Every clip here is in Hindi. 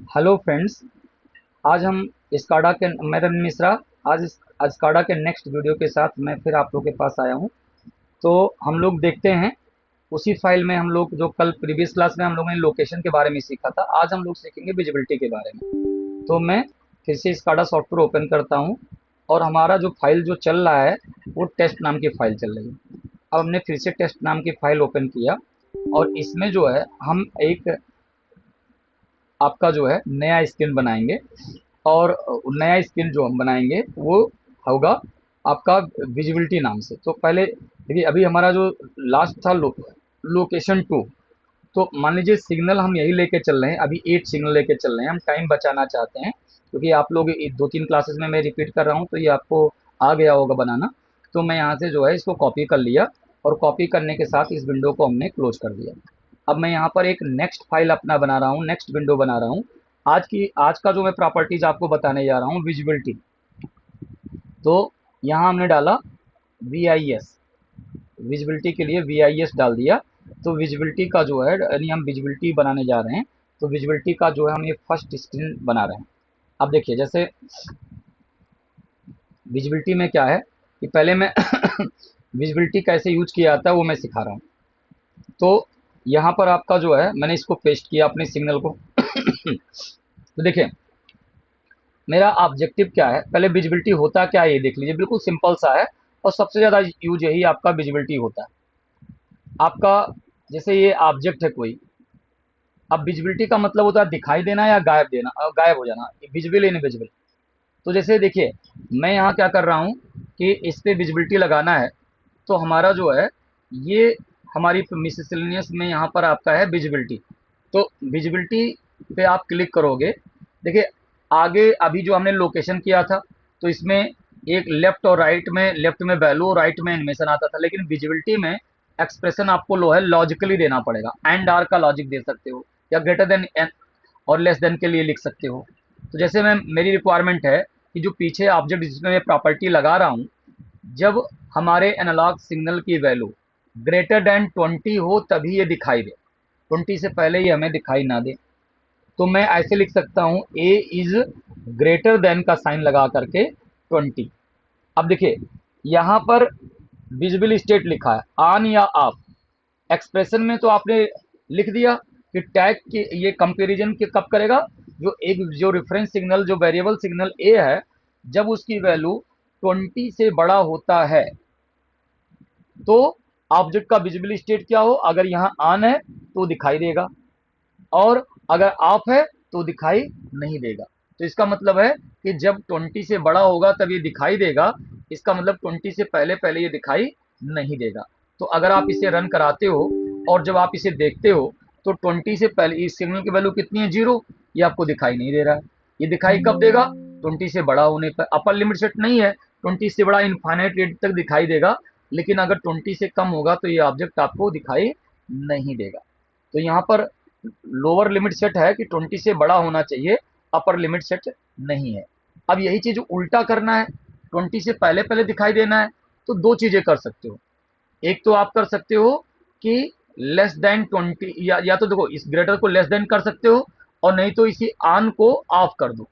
Hello friends. आज हम स्काडा के मैं रवि मिश्रा। आज स्काडा के नेक्स्ट वीडियो के साथ मैं फिर आप लोग के पास आया हूँ। तो हम लोग देखते हैं उसी फाइल में हम लोग जो कल प्रीवियस क्लास में हम लोगों ने लोकेशन के बारे में सीखा था, आज हम लोग सीखेंगे विजिबिलिटी के बारे में। तो मैं फिर से स्काडा सॉफ्टवेयर ओपन करता हूँ और हमारा जो फाइल जो चल रहा है वो टेस्ट नाम की फाइल चल रही है। अब हमने फिर से टेस्ट नाम की फाइल ओपन किया और इसमें जो है हम एक आपका जो है नया स्क्रीन बनाएंगे। और नया स्क्रीन जो हम बनाएंगे वो होगा आपका विजिबिलिटी नाम से। तो पहले देखिए, अभी हमारा जो लास्ट था लोकेशन टू। तो मान लीजिए सिग्नल हम यही लेके चल रहे हैं, अभी 8 सिग्नल लेके चल रहे हैं, हम टाइम बचाना चाहते हैं क्योंकि आप लोग 2-3 क्लासेस में मैं रिपीट कर रहा हूँ तो ये आपको आ गया होगा बनाना। तो मैं यहाँ से जो है इसको कॉपी कर लिया और कॉपी करने के साथ इस विंडो को हमने क्लोज कर दिया। अब मैं यहाँ पर एक नेक्स्ट फाइल अपना बना रहा हूँ, नेक्स्ट विंडो बना रहा हूँ। आज का जो मैं प्रॉपर्टीज आपको बताने जा रहा हूँ विजिबिलिटी। तो यहाँ हमने डाला वी आई एस, विजिबिलिटी के लिए वी आई एस डाल दिया। तो विजिबिलिटी का जो है यानी हम विजिबिलिटी बनाने जा रहे हैं। तो विजिबिलिटी का जो है हम ये फर्स्ट स्क्रीन बना रहे हैं। अब देखिए जैसे विजिबिलिटी में क्या है कि पहले मैं विजिबिलिटी कैसे यूज किया जाता है वो मैं सिखा रहा हूँ। तो यहाँ पर आपका जो है मैंने इसको पेस्ट किया अपने सिग्नल को। तो देखिए मेरा ऑब्जेक्टिव क्या है, पहले विजिबिलिटी होता क्या है ये देख लीजिए, बिल्कुल सिंपल सा है और सबसे ज़्यादा यूज यही आपका विजिबिलिटी होता है। आपका जैसे ये ऑब्जेक्ट है कोई, अब विजिबिलिटी का मतलब होता है दिखाई देना या गायब देना, गायब हो जाना, विजिबल इनविजिबल। तो जैसे देखिए मैं यहाँ क्या कर रहा हूँ कि इस पर विजिबिलिटी लगाना है। तो हमारा जो है ये हमारी मिससेलेनियस में यहाँ पर आपका है विजिबिलिटी। तो विजिबिलिटी पे आप क्लिक करोगे, देखिए आगे अभी जो हमने लोकेशन किया था तो इसमें एक लेफ्ट और राइट में, लेफ्ट में वैल्यू और राइट में एनिमेशन आता था, लेकिन विजिबिलिटी में एक्सप्रेशन आपको लो है लॉजिकली देना पड़ेगा। एंड आर का लॉजिक दे सकते हो या ग्रेटर देन एन और लेस देन के लिए लिख सकते हो। तो जैसे मैं मेरी रिक्वायरमेंट है कि जो पीछे ऑब्जेक्ट जिसमें मैं प्रॉपर्टी लगा रहा हूँ, जब हमारे एनालॉग सिग्नल की वैल्यू ग्रेटर देन 20 हो तभी ये दिखाई दे, 20 से पहले ये हमें दिखाई ना दे। तो मैं ऐसे लिख सकता हूँ ए इज ग्रेटर देन का साइन लगा करके 20। अब देखिए यहाँ पर विजिबल स्टेट लिखा है ऑन या ऑफ। एक्सप्रेशन में तो आपने लिख दिया कि टैग की ये कंपैरिजन के कब करेगा, जो रेफरेंस सिग्नल जो वेरिएबल सिग्नल ए है जब उसकी वैल्यू 20 से बड़ा होता है तो ऑब्जेक्ट का विजिबल स्टेट क्या हो, अगर यहाँ ऑन है तो दिखाई देगा और अगर ऑफ है तो दिखाई नहीं देगा। तो इसका मतलब है कि जब 20 से बड़ा होगा तब ये दिखाई देगा, इसका मतलब 20 से पहले पहले ये दिखाई नहीं देगा। तो अगर आप इसे रन कराते हो और जब आप इसे देखते हो तो 20 से पहले इस सिग्नल की वैल्यू कितनी है, 0, ये आपको दिखाई नहीं दे रहा है। ये दिखाई कब देगा, 20 से बड़ा होने पर। अपर लिमिट सेट नहीं है, 20 से बड़ा इनफाइनाइट रेट तक दिखाई देगा, लेकिन अगर 20 से कम होगा तो ये ऑब्जेक्ट आपको दिखाई नहीं देगा। तो यहाँ पर लोअर लिमिट सेट है कि 20 से बड़ा होना चाहिए, अपर लिमिट सेट नहीं है। अब यही चीज उल्टा करना है, 20 से पहले पहले दिखाई देना है। तो दो चीजें कर सकते हो, एक तो आप कर सकते हो कि लेस देन 20 या तो देखो इस ग्रेटर को लेस देन कर सकते हो और नहीं तो इसी ऑन को ऑफ कर दो।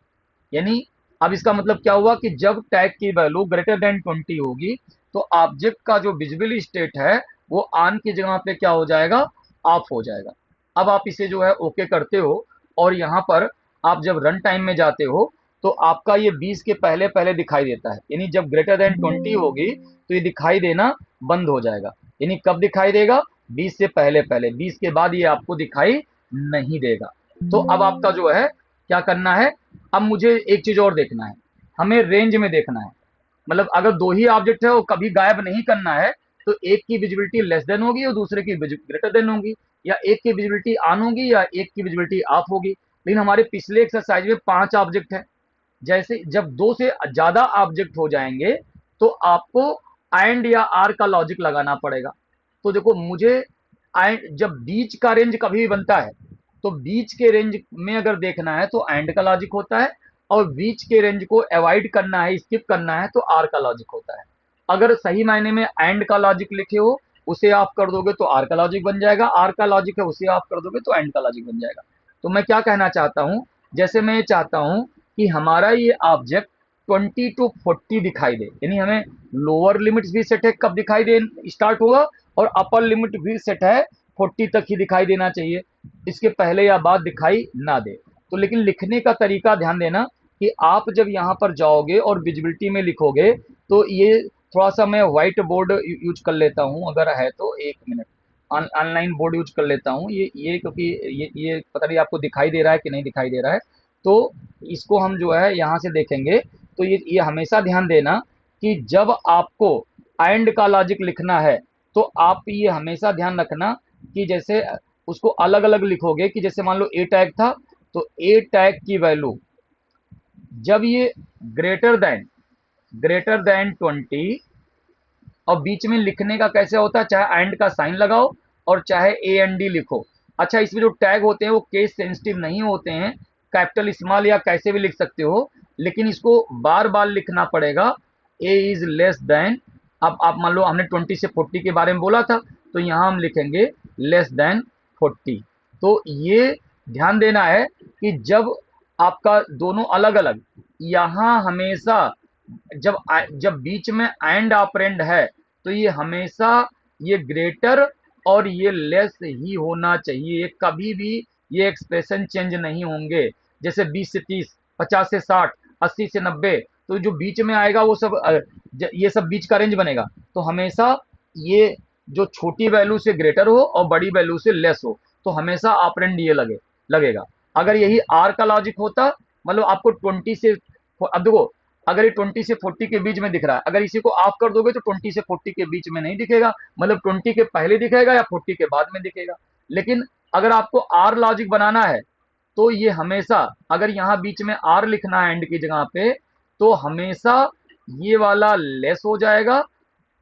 यानी अब इसका मतलब क्या हुआ कि जब टैग की वैल्यू ग्रेटर देन 20 होगी तो ऑब्जेक्ट का जो विजिबल स्टेट है वो ऑन की जगह पे क्या हो जाएगा, ऑफ हो जाएगा। अब आप इसे जो है ओके करते हो और यहाँ पर आप जब रन टाइम में जाते हो तो आपका ये 20 के पहले पहले दिखाई देता है, यानी जब ग्रेटर देन 20 होगी तो ये दिखाई देना बंद हो जाएगा। यानी कब दिखाई देगा, 20 से पहले पहले, 20 के बाद ये आपको दिखाई नहीं देगा। तो अब आपका जो है क्या करना है, अब मुझे एक चीज और देखना है, हमें रेंज में देखना है। मतलब अगर दो ही ऑब्जेक्ट है वो कभी गायब नहीं करना है तो एक की विजिबिलिटी लेस देन होगी और दूसरे की ग्रेटर देन होगी, या एक की विजिबिलिटी ऑन होगी या एक की विजिबिलिटी ऑफ होगी। लेकिन हमारे पिछले एक्सरसाइज में 5 ऑब्जेक्ट है, जैसे जब 2 से ज्यादा ऑब्जेक्ट हो जाएंगे तो आपको एंड या आर का लॉजिक लगाना पड़ेगा। तो देखो मुझे एंड, जब बीच का रेंज कभी भी बनता है तो बीच के रेंज में अगर देखना है तो एंड का लॉजिक होता है और बीच के रेंज को अवॉइड करना है, स्किप करना है तो आर का लॉजिक होता है। अगर सही मायने में एंड का लॉजिक लिखे हो उसे आप कर दोगे तो आर का लॉजिक बन जाएगा, आर का लॉजिक है उसे आप कर दोगे तो एंड का लॉजिक बन जाएगा। तो मैं क्या कहना चाहता हूं, जैसे मैं ये चाहता हूं कि हमारा ये ऑब्जेक्ट 20 टू 40 दिखाई दे, यानी हमें लोअर लिमिट भी सेट है कब दिखाई दे स्टार्ट होगा, और अपर लिमिट भी सेट है 40 तक ही दिखाई देना चाहिए, इसके पहले या बाद दिखाई ना दे। तो लेकिन लिखने का तरीका ध्यान देना कि आप जब यहाँ पर जाओगे और विजिबिलिटी में लिखोगे, तो ये थोड़ा सा मैं व्हाइट बोर्ड यूज कर लेता हूँ, अगर है तो एक मिनट, ऑनलाइन बोर्ड यूज कर लेता हूँ, ये क्योंकि ये पता नहीं आपको दिखाई दे रहा है कि नहीं दिखाई दे रहा है। तो इसको हम जो है यहाँ से देखेंगे, तो ये हमेशा ध्यान देना कि जब आपको एंड का लॉजिक लिखना है, तो आप ये हमेशा ध्यान रखना कि जैसे उसको अलग अलग लिखोगे, कि जैसे मान लो ए टैग था, तो ए टैग की वैल्यू जब ये ग्रेटर देन 20, और बीच में लिखने का कैसे होता है, चाहे एंड का साइन लगाओ और चाहे ए एन डी लिखो। अच्छा, इसमें जो टैग होते हैं वो केस सेंसिटिव नहीं होते हैं, कैपिटल स्मॉल या कैसे भी लिख सकते हो, लेकिन इसको बार बार लिखना पड़ेगा। ए इज लेस देन, अब आप मान लो हमने 20 से 40 के बारे में बोला था, तो यहाँ हम लिखेंगे लेस देन 40। तो ये ध्यान देना है कि जब आपका दोनों अलग अलग, यहाँ हमेशा जब बीच में एंड ऑपरेंड है, तो ये हमेशा ये ग्रेटर और ये लेस ही होना चाहिए, ये कभी भी ये एक्सप्रेशन चेंज नहीं होंगे। जैसे 20 से 30, 50 से 60, 80 से 90, तो जो बीच में आएगा वो सब ये सब बीच का रेंज बनेगा। तो हमेशा ये जो छोटी वैल्यू से ग्रेटर हो और बड़ी वैल्यू से लेस हो, तो हमेशा ऑपरेंड ये लगेगा। अगर यही आर का लॉजिक होता, मतलब आपको 20 से, अब देखो अगर ये 20 से 40 के बीच में दिख रहा है, अगर इसी को ऑफ कर दोगे तो 20 से 40 के बीच में नहीं दिखेगा, मतलब 20 के पहले दिखेगा या 40 के बाद में दिखेगा। लेकिन अगर आपको आर लॉजिक बनाना है, तो ये हमेशा, अगर यहाँ बीच में आर लिखना है एंड की जगह पे, तो हमेशा ये वाला लेस हो जाएगा,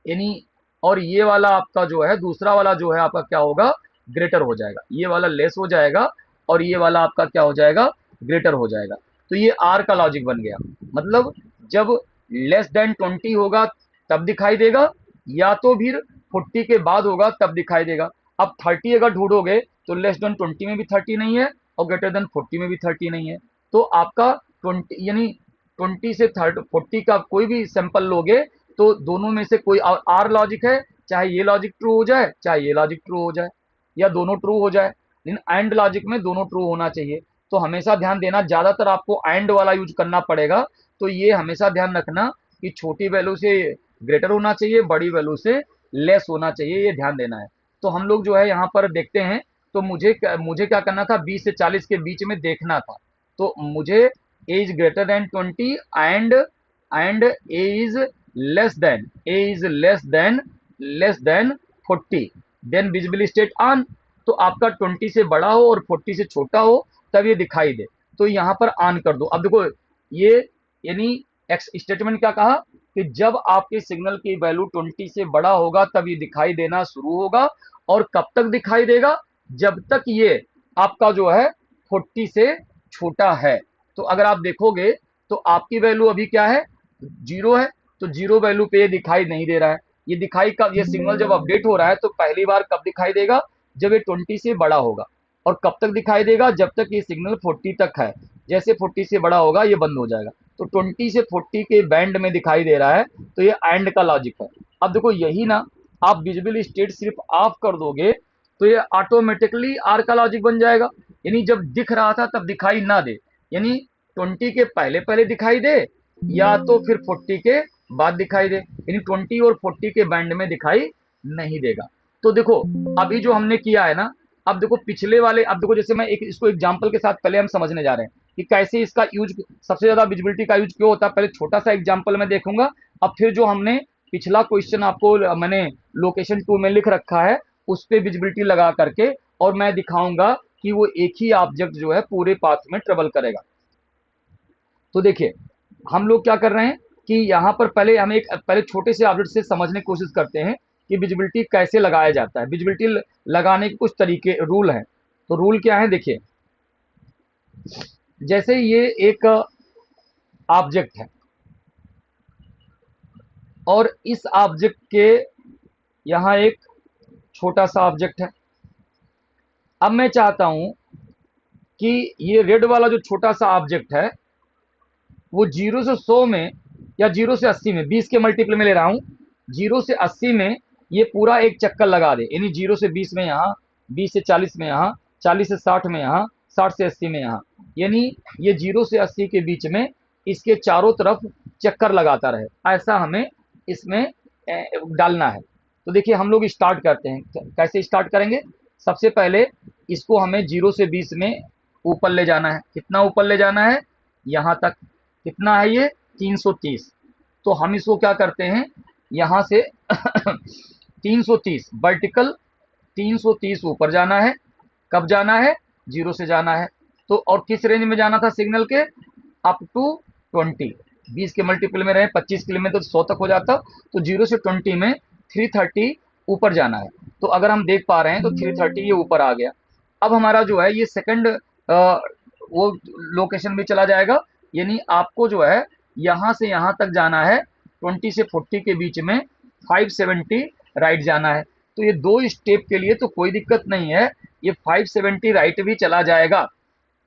यानी, और ये वाला आपका जो है दूसरा वाला जो है आपका क्या होगा, ग्रेटर हो जाएगा। ये वाला लेस हो जाएगा और ये वाला आपका क्या हो जाएगा, ग्रेटर हो जाएगा। तो ये आर का लॉजिक बन गया, मतलब जब लेस देन 20 होगा तब दिखाई देगा, या तो फिर 40 के बाद होगा तब दिखाई देगा। अब 30 अगर ढूंढोगे तो लेस देन 20 में भी 30 नहीं है और ग्रेटर देन 40 में भी 30 नहीं है। तो आपका 20 यानी 20 से 40 का कोई भी सैंपल लोगे, तो दोनों में से कोई आर लॉजिक है, चाहे ये लॉजिक ट्रू हो जाए चाहे ये लॉजिक ट्रू हो जाए, या दोनों ट्रू हो जाए, लेकिन एंड लॉजिक में दोनों ट्रू होना चाहिए। तो हमेशा ध्यान देना, ज्यादातर आपको एंड वाला यूज करना पड़ेगा। तो ये हमेशा ध्यान रखना कि छोटी वैल्यू से ग्रेटर होना चाहिए, बड़ी वैल्यू से लेस होना चाहिए, ये ध्यान देना है। तो हम लोग जो है यहाँ पर देखते हैं, तो मुझे क्या करना था, 20 से 40 के बीच में देखना था। तो मुझे a is greater than 20 and a is less than 40, then visible state on. तो आपका 20 से बड़ा हो और 40 से छोटा हो तब ये दिखाई दे, तो यहाँ पर ऑन कर दो। अब देखो ये, यानी एक्स स्टेटमेंट क्या कहा कि जब आपके सिग्नल की वैल्यू 20 से बड़ा होगा तब ये दिखाई देना शुरू होगा, और कब तक दिखाई देगा, जब तक ये आपका जो है 40 से छोटा है। तो अगर आप देखोगे तो आपकी वैल्यू अभी क्या है, 0 है, तो 0 वैल्यू पे ये दिखाई नहीं दे रहा है। ये दिखाई कब, ये सिग्नल जब अपडेट हो रहा है तो पहली बार कब दिखाई देगा, जब ये 20 से बड़ा होगा। और कब तक दिखाई देगा, जब तक ये सिग्नल 40 तक है, जैसे 40 से बड़ा होगा ये बंद हो जाएगा। तो 20 से 40 के बैंड में दिखाई दे रहा है, तो ये एंड का लॉजिक है। अब देखो यही ना, आप विजिबल स्टेट सिर्फ ऑफ कर दोगे तो ये ऑटोमेटिकली आर का लॉजिक बन जाएगा, यानी जब दिख रहा था तब दिखाई ना दे, यानी 20 के पहले पहले दिखाई दे या तो फिर 40 के बाद दिखाई दे, यानी 20 और 40 के बैंड में दिखाई नहीं देगा। तो देखो अभी जो हमने किया है ना, अब देखो पिछले वाले, अब देखो जैसे मैं एक इसको एग्जांपल के साथ पहले हम समझने जा रहे हैं कि कैसे इसका यूज, सबसे ज्यादा विजिबिलिटी का यूज क्यों होता है। पहले छोटा सा एग्जांपल मैं देखूंगा, अब फिर जो हमने पिछला क्वेश्चन आपको मैंने लोकेशन 2 में लिख रखा है उस पे विजिबिलिटी लगा करके, और मैं दिखाऊंगा कि वो एक ही ऑब्जेक्ट जो है पूरे पाथ में ट्रेवल करेगा। तो देखिए हम लोग क्या कर रहे हैं कि यहाँ पर पहले हम एक पहले छोटे से ऑब्जेक्ट से समझने की कोशिश करते हैं कि विजिबिलिटी कैसे लगाया जाता है। विजिबिलिटी लगाने के कुछ तरीके रूल हैं। तो रूल क्या है, देखिए जैसे ये एक ऑब्जेक्ट है और इस ऑब्जेक्ट के यहाँ एक छोटा सा ऑब्जेक्ट है। अब मैं चाहता हूं कि ये रेड वाला जो छोटा सा ऑब्जेक्ट है वो 0 से 100 में या 0 से 80 में 20 के मल्टीपल में ले रहा हूं, 0 से 80 में ये पूरा एक चक्कर लगा दे, यानी 0 से 20 में यहाँ, 20 से 40 में यहाँ, 40 से 60 में यहाँ, 60 से 80 में यहाँ, यानी ये 0 से 80 के बीच में इसके चारों तरफ चक्कर लगाता रहे, ऐसा हमें इसमें डालना है। तो देखिए हम लोग स्टार्ट करते हैं, कैसे स्टार्ट करेंगे। सबसे पहले इसको हमें 0 से 20 में ऊपर ले जाना है। कितना ऊपर ले जाना है, यहाँ तक। कितना है ये, 330। तो हम इसको क्या करते हैं, यहाँ से 330 वर्टिकल, 330 ऊपर जाना है। कब जाना है, 0 से जाना है। तो और किस रेंज में जाना था सिग्नल के, अप टू 20। 20 के मल्टीपल में रहे, 25 के लिए में तो 100 तक हो जाता। तो 0 से 20 में 330 ऊपर जाना है। तो अगर हम देख पा रहे हैं तो 330 ये ऊपर आ गया। अब हमारा जो है ये सेकंड वो लोकेशन भी चला जाएगा, यानी आपको जो है यहाँ से यहाँ तक जाना है, 20 से 40 के बीच में 570 राइट जाना है। तो ये दो स्टेप के लिए तो कोई दिक्कत नहीं है, ये 570 राइट भी चला जाएगा,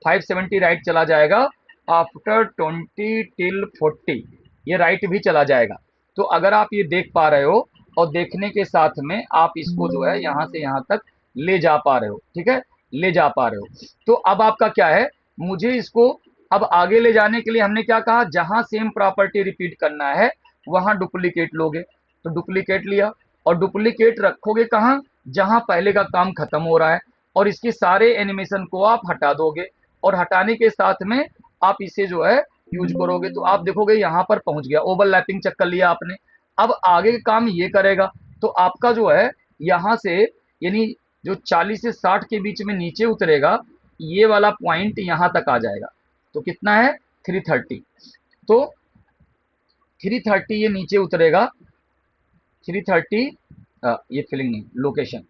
570 राइट चला जाएगा। आफ्टर 20 टिल 40 ये राइट भी चला जाएगा। तो अगर आप ये देख पा रहे हो और देखने के साथ में आप इसको जो है यहाँ से यहाँ तक ले जा पा रहे हो, ठीक है, ले जा पा रहे हो। तो अब आपका क्या है, मुझे इसको अब आगे ले जाने के लिए हमने क्या कहा, जहां सेम प्रॉपर्टी रिपीट करना है वहां डुप्लीकेट लोगे। तो डुप्लीकेट लिया, और डुप्लीकेट रखोगे कहाँ, जहां पहले का काम खत्म हो रहा है, और इसके सारे एनिमेशन को आप हटा दोगे, और हटाने के साथ में आप इसे जो है यूज करोगे। तो आप देखोगे यहाँ पर पहुंच गया, ओवरलैपिंग चेक कर लिया आपने। अब आगे का काम ये करेगा, तो आपका जो है यहाँ से यानी जो 40 से 60 के बीच में नीचे उतरेगा, ये वाला पॉइंट यहाँ तक आ जाएगा। तो कितना है, 330। तो 330 ये नीचे उतरेगा, 330 ये फिलिंग नहीं, लोकेशन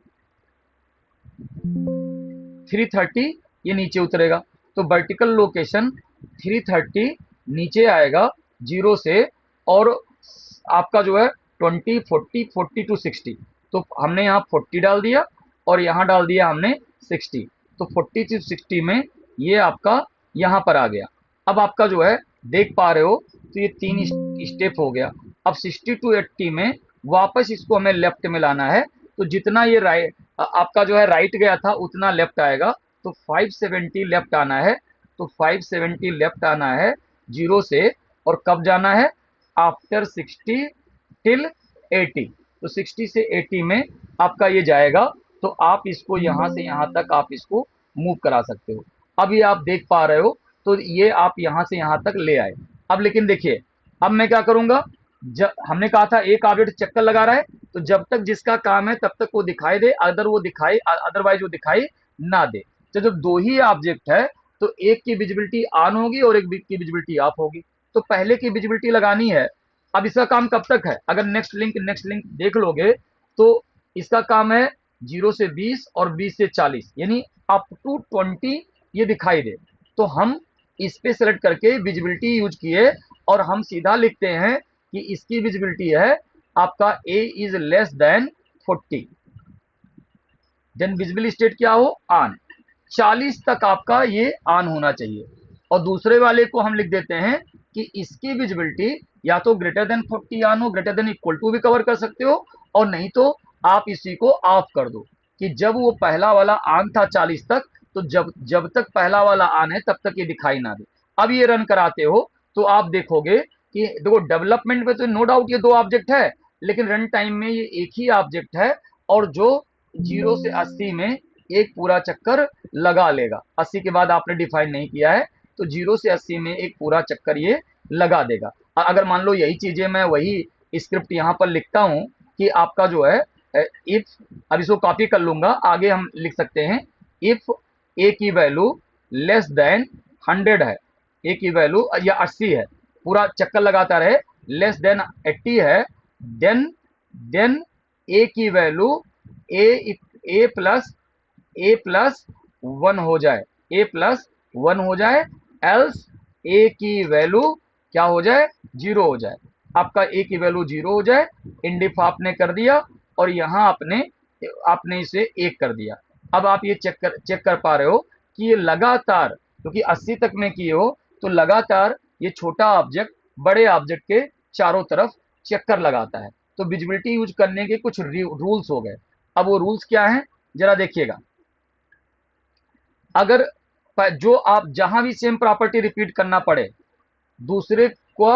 330 ये नीचे उतरेगा। तो वर्टिकल लोकेशन 330 नीचे आएगा 0 से, और आपका जो है 20 40 40 टू 60। तो हमने यहाँ 40 डाल दिया और यहाँ डाल दिया हमने 60। तो 40 से 60 में ये आपका यहाँ पर आ गया। अब आपका जो है देख पा रहे हो, तो ये 3 स्टेप हो गया। अब 60 टू 80 में वापस इसको हमें लेफ्ट में लाना है। तो जितना ये राइट आपका जो है राइट गया था उतना लेफ्ट आएगा। तो 570 लेफ्ट आना है। तो 570 लेफ्ट आना है 0 से, और कब जाना है, आफ्टर 60 टिल 80। तो 60 से 80 में आपका ये जाएगा। तो आप इसको यहाँ से यहाँ तक आप इसको मूव करा सकते हो। अब ये आप देख पा रहे हो, तो ये आप यहाँ से यहाँ तक ले आए। अब लेकिन देखिए, अब मैं क्या करूंगा, जब हमने कहा था एक ऑब्जेक्ट चक्कर लगा रहा है, तो जब तक जिसका काम है तब तक वो दिखाई दे, अदरवाइज वो दिखाई ना दे। तो जब दो ही ऑब्जेक्ट है तो एक की विजिबिलिटी ऑन होगी और एक की विजिबिलिटी ऑफ होगी। तो पहले की विजिबिलिटी लगानी है। अब इसका काम कब तक है, अगर नेक्स्ट लिंक देख लोगे तो इसका काम है 0 से 20 और 20 से 40, यानी अप टू 20 ये दिखाई दे। तो हम इस पे सेलेक्ट करके विजिबिलिटी यूज किए, और हम सीधा लिखते हैं कि इसकी विजिबिलिटी है आपका a is less than 40, then visible state क्या हो, ऑन। 40 तक आपका ये ऑन होना चाहिए। और दूसरे वाले को हम लिख देते हैं कि इसकी विजिबिलिटी या तो ग्रेटर देन 40 ऑन हो, ग्रेटर देन इक्वल टू भी कवर कर सकते हो, और नहीं तो आप इसी को ऑफ कर दो कि जब वो पहला वाला ऑन था 40 तक, तो जब तक पहला वाला ऑन है तब तक ये दिखाई ना दे। अब ये रन कराते हो तो आप देखोगे कि देखो डेवलपमेंट में तो नो डाउट ये दो ऑब्जेक्ट है, लेकिन रन टाइम में ये एक ही ऑब्जेक्ट है, और जो 0 से 80 में एक पूरा चक्कर लगा लेगा। 80 के बाद आपने डिफाइन नहीं किया है, तो 0 से 80 में एक पूरा चक्कर ये लगा देगा। अगर मान लो यही चीजें मैं वही स्क्रिप्ट यहाँ पर लिखता हूँ कि आपका जो है इफ, अब इसको कॉपी कर लूंगा, आगे हम लिख सकते हैं इफ ए की वैल्यू लेस देन 100 है, ए की वैल्यू या 80 है, पूरा चक्कर लगाता रहे, लेस देन 80 है, देन ए की वैल्यू ए प्लस 1 हो जाए, ए प्लस 1 हो जाए, एल्स ए की वैल्यू क्या हो जाए, 0 हो जाए। आपका ए की वैल्यू 0 हो जाए, इंडिफ आपने कर दिया, और यहाँ आपने इसे 1 कर दिया। अब आप ये चेक कर पा रहे हो कि ये लगातार, क्योंकि 80 तक में किए हो तो लगातार ये छोटा ऑब्जेक्ट बड़े ऑब्जेक्ट के चारों तरफ चक्कर लगाता है। तो विजिबिलिटी यूज करने के कुछ रूल्स हो गए। अब वो रूल्स क्या हैं जरा देखिएगा। अगर जो आप जहां भी सेम प्रॉपर्टी रिपीट करना पड़े, दूसरे को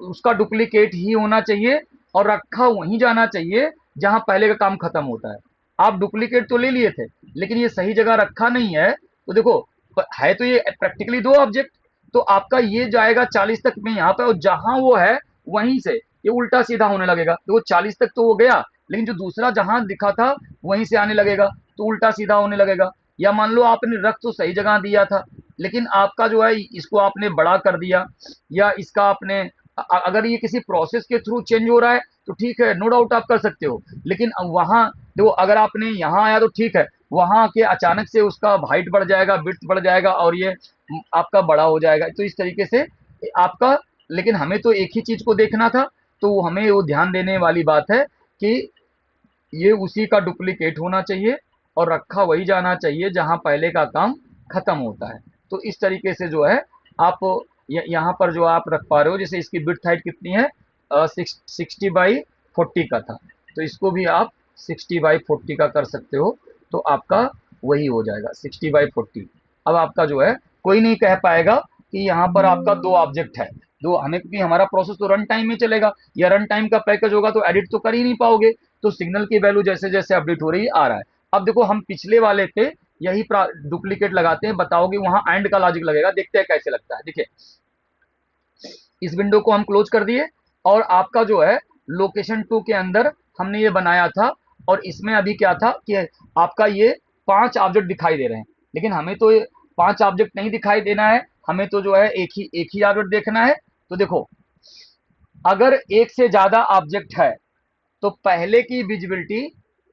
उसका डुप्लीकेट ही होना चाहिए और रखा वहीं जाना चाहिए जहां पहले का काम खत्म होता है। आप डुप्लीकेट तो ले लिए थे लेकिन ये सही जगह रखा नहीं है, तो देखो है तो ये प्रैक्टिकली दो ऑब्जेक्ट, तो आपका ये जाएगा 40 तक में यहाँ पे, और जहां वो है वहीं से ये उल्टा सीधा होने लगेगा। तो वो 40 तक तो वो गया, लेकिन जो दूसरा जहां दिखा था वहीं से आने लगेगा, तो उल्टा सीधा होने लगेगा। या मान लो आपने रख तो सही जगह दिया था, लेकिन आपका जो है इसको आपने बड़ा कर दिया, या इसका आपने अगर ये किसी प्रोसेस के थ्रू चेंज हो रहा है तो ठीक है, नो डाउट आप कर सकते हो। लेकिन वहां देखो, अगर आपने यहाँ आया तो ठीक है, वहां के अचानक से उसका हाइट बढ़ जाएगा, विड्थ बढ़ जाएगा और ये आपका बड़ा हो जाएगा। तो इस तरीके से आपका, लेकिन हमें तो एक ही चीज को देखना था, तो हमें वो ध्यान देने वाली बात है कि ये उसी का डुप्लीकेट होना चाहिए और रखा वही जाना चाहिए जहां पहले का काम खत्म होता है। तो इस तरीके से जो है आप यहाँ पर जो आप रख पा रहे हो, जैसे इसकी बिट हाइट कितनी है, 60/40 का था, तो इसको भी आप 60/40 का कर सकते हो, तो आपका वही हो जाएगा 60/40। अब आपका जो है कोई नहीं कह पाएगा कि यहाँ पर आपका दो ऑब्जेक्ट है, दो हमें, क्योंकि हमारा प्रोसेस तो रन टाइम में चलेगा, या रन टाइम का पैकेज होगा तो एडिट तो कर ही नहीं पाओगे। तो सिग्नल की वैल्यू जैसे जैसे अपडेट हो रही है आ रहा है। अब देखो हम पिछले वाले पे यही डुप्लीकेट लगाते हैं, बताओगे वहां एंड का लॉजिक लगेगा, देखते हैं कैसे लगता है। देखिए इस विंडो को हम क्लोज कर दिए, और आपका जो है लोकेशन 2 के अंदर हमने ये बनाया था, और इसमें अभी क्या था कि आपका ये 5 ऑब्जेक्ट दिखाई दे रहे हैं, लेकिन हमें तो ये 5 ऑब्जेक्ट नहीं दिखाई देना है, हमें तो जो है एक ही ऑब्जेक्ट देखना है। तो देखो अगर एक से ज्यादा ऑब्जेक्ट है तो पहले की विजिबिलिटी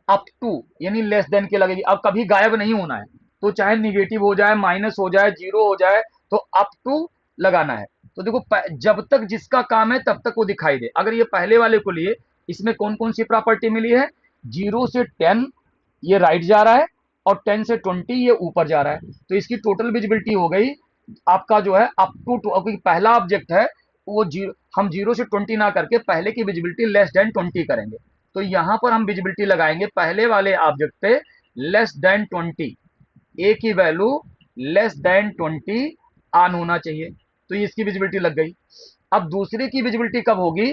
अप टू यानी लेस देन के लगेगी। अब कभी गायब नहीं होना है, तो चाहे निगेटिव हो जाए, माइनस हो जाए, जीरो हो जाए, तो अप टू लगाना है। तो देखो जब तक जिसका काम है तब तक वो दिखाई दे। अगर ये पहले वाले को लिए, इसमें कौन कौन सी प्रॉपर्टी मिली है, 0 से 10 ये राइट जा रहा है, और 10 से 20 ये ऊपर जा रहा है, तो इसकी टोटल विजिबिलिटी हो गई आपका जो है अप टू, क्योंकि पहला ऑब्जेक्ट है वो हम 0 से 20 ना करके पहले की विजिबिलिटी लेस देन 20 करेंगे। तो यहां पर हम विजिबिलिटी लगाएंगे पहले वाले ऑब्जेक्ट पे लेस देन 20, ए की वैल्यू लेस देन 20 ऑन होना चाहिए, तो इसकी विजिबिलिटी लग गई। अब दूसरे की विजिबिलिटी कब होगी,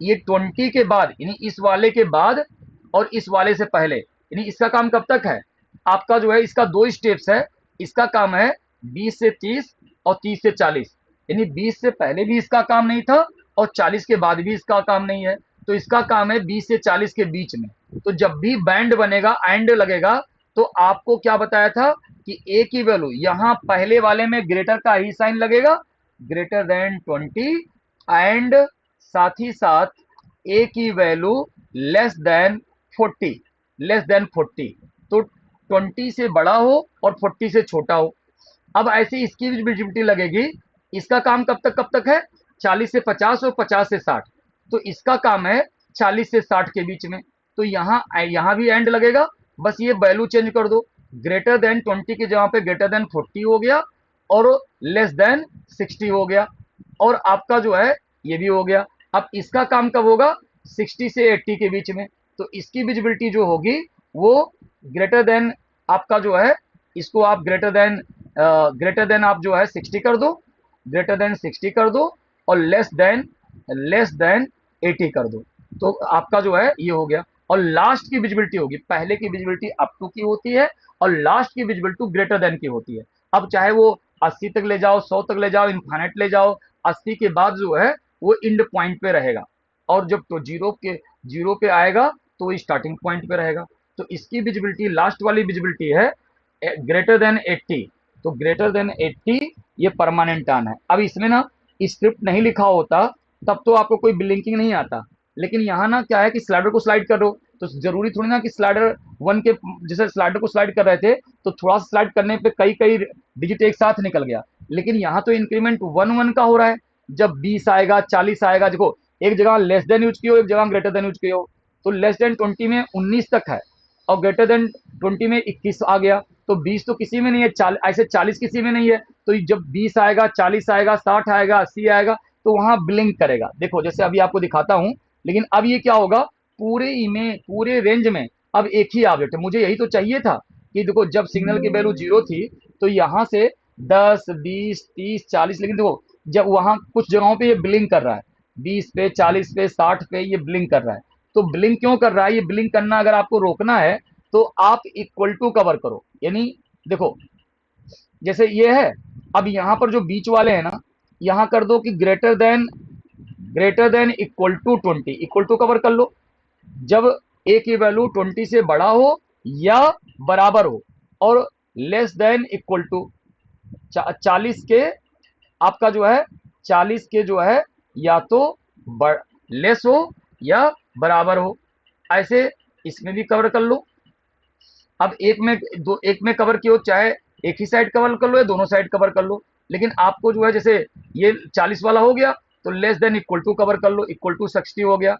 ये 20 के बाद, यानी इस वाले के बाद और इस वाले से पहले, यानी इसका काम कब तक है आपका जो है, इसका दो स्टेप्स है, इसका काम है 20 से 30 और 30 से 40, यानी 20 से पहले भी इसका काम नहीं था और 40 के बाद भी इसका काम नहीं है, तो इसका काम है 20 से 40 के बीच में। तो जब भी बैंड बनेगा, एंड लगेगा, तो आपको क्या बताया था कि ए की वैल्यू यहां पहले वाले में ग्रेटर का ही साइन लगेगा, ग्रेटर देन 20, एंड साथ ही साथ ए की value less than 40, less than 40, तो 20 से बड़ा हो और 40 से छोटा हो। अब ऐसे इसकी विजिबिलिटी लगेगी, इसका काम कब तक है, 40 से 50 और 50 से 60, तो इसका काम है 40 से 60 के बीच में। तो यहां भी एंड लगेगा, बस ये वैल्यू चेंज कर दो, ग्रेटर देन 20 की जगह पे ग्रेटर देन 40 हो गया, और लेस देन 60 हो गया, और आपका जो है ये भी हो गया। अब इसका काम कब होगा, 60 से 80 के बीच में, तो इसकी विजिबिलिटी जो होगी वो ग्रेटर देन आपका जो है, इसको आप ग्रेटर देन आप जो है 60 कर दो, ग्रेटर देन 60 कर दो, और लेस देन 80 कर दो, तो आपका जो है ये हो गया। और लास्ट की विजिबिलिटी होगी, पहले की विजिबिलिटी अप टू की होती है और लास्ट की विजिबिलिटी ग्रेटर देन की होती है। अब चाहे वो 80 तक ले जाओ, 100 तक ले जाओ, इन्फाइनाइट ले जाओ, 80 के बाद जो है वो इंड पॉइंट पे रहेगा, और जब तो जीरो पे आएगा तो वो स्टार्टिंग पॉइंट पे रहेगा। तो इसकी विजिबिलिटी लास्ट वाली विजिबिलिटी है ग्रेटर देन 80, तो ग्रेटर देन 80 ये परमानेंट ऑन है। अब इसमें ना स्क्रिप्ट नहीं लिखा होता तब तो आपको कोई ब्लिंकिंग नहीं आता, लेकिन यहाँ ना क्या है कि स्लाइडर को स्लाइड करो, तो जरूरी थोड़ी ना कि स्लाइडर वन के, जैसे स्लाइडर को स्लाइड कर रहे थे तो थोड़ा सा स्लाइड करने पे कई कई डिजिट एक साथ निकल गया, लेकिन यहाँ तो इंक्रीमेंट 1 1 का हो रहा है। जब 20 आएगा, 40 आएगा, देखो एक जगह लेस देन यूज की हो, एक जगह ग्रेटर देन यूज की हो, तो लेस देन 20 में 19 तक है और ग्रेटर देन 20 में 21 आ गया, तो 20 तो किसी में नहीं है, ऐसे 40 किसी में नहीं है। तो जब 20 आएगा, 40 आएगा, 60 आएगा, 80 आएगा, तो वहां ब्लिंक करेगा। देखो जैसे अभी आपको दिखाता हूं, लेकिन अब ये क्या होगा, पूरे रेंज में अब एक ही ऑब्जेक्ट है। मुझे यही तो चाहिए था कि देखो जब सिग्नल की वैल्यू 0 थी तो यहां से 10, 20, 30, 40, लेकिन देखो जब वहां कुछ जगहों पे ये ब्लिंक कर रहा है, 20 पे, 40 पे, 60 पे ये ब्लिंक कर रहा है। तो ब्लिंक क्यों कर रहा है, ये ब्लिंक करना अगर आपको रोकना है तो आप इक्वल टू कवर करो। यानी देखो जैसे ये है, अब यहां पर जो बीच वाले हैं ना, यहां कर दो कि greater than equal to 20, equal to cover कर लो। जब ए की वैल्यू 20 से बड़ा हो या बराबर हो, और लेस देन इक्वल टू 40 के, आपका जो है 40 के जो है या तो लेस हो या बराबर हो, ऐसे इसमें भी कवर कर लो। अब एक में कवर किया हो, चाहे एक ही साइड कवर कर लो या दोनों साइड कवर कर लो, लेकिन आपको जो है जैसे ये 40 वाला हो गया तो less than equal to cover कर लो, इक्वल टू 60 हो गया।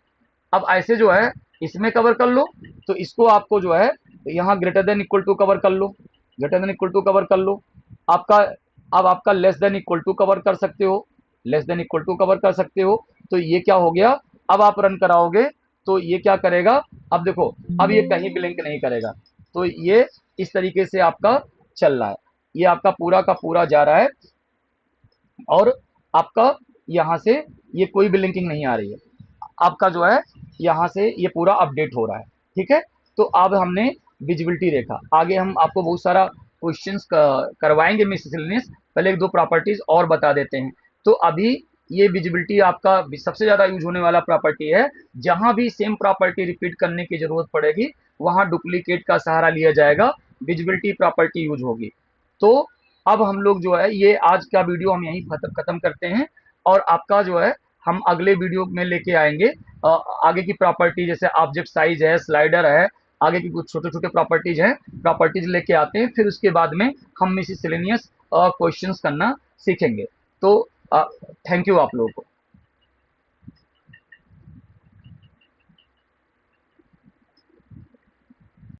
अब ऐसे जो है इसमें कवर कर लो, तो इसको आपको जो है यहाँ greater than equal to cover कर लो, greater than equal to cover कर लो। आपका अब आपका less than equal to cover कर सकते हो, less than equal to cover कर सकते हो। तो ये क्या हो गया, अब आप रन कराओगे तो ये क्या करेगा, अब देखो अब ये कहीं ब्लिंक नहीं करेगा। तो ये इस तरीके से आपका चल रहा है, ये आपका पूरा का पूरा जा रहा है, और आपका यहाँ से ये कोई ब्लिंकिंग नहीं आ रही है, आपका जो है यहाँ से ये पूरा अपडेट हो रहा है। ठीक है, तो अब हमने विजिबिलिटी देखा, आगे हम आपको बहुत सारा क्वेश्चंस करवाएंगे मिससेलेनियस। पहले एक दो प्रॉपर्टीज और बता देते हैं। तो अभी ये विजिबिलिटी आपका सबसे ज़्यादा यूज होने वाला प्रॉपर्टी है। जहाँ भी सेम प्रॉपर्टी रिपीट करने की जरूरत पड़ेगी वहाँ डुप्लीकेट का सहारा लिया जाएगा, विजिबिलिटी प्रॉपर्टी यूज होगी। तो अब हम लोग जो है ये आज का वीडियो हम यहीं खत्म करते हैं, और आपका जो है हम अगले वीडियो में लेके आएंगे आगे की प्रॉपर्टी, जैसे ऑब्जेक्ट साइज है, स्लाइडर है, आगे की कुछ छोटे छोटे प्रॉपर्टीज हैं, प्रॉपर्टीज लेके आते हैं। फिर उसके बाद में हम मिससेलेनियस क्वेश्चंस करना सीखेंगे। तो थैंक यू आप लोगों को।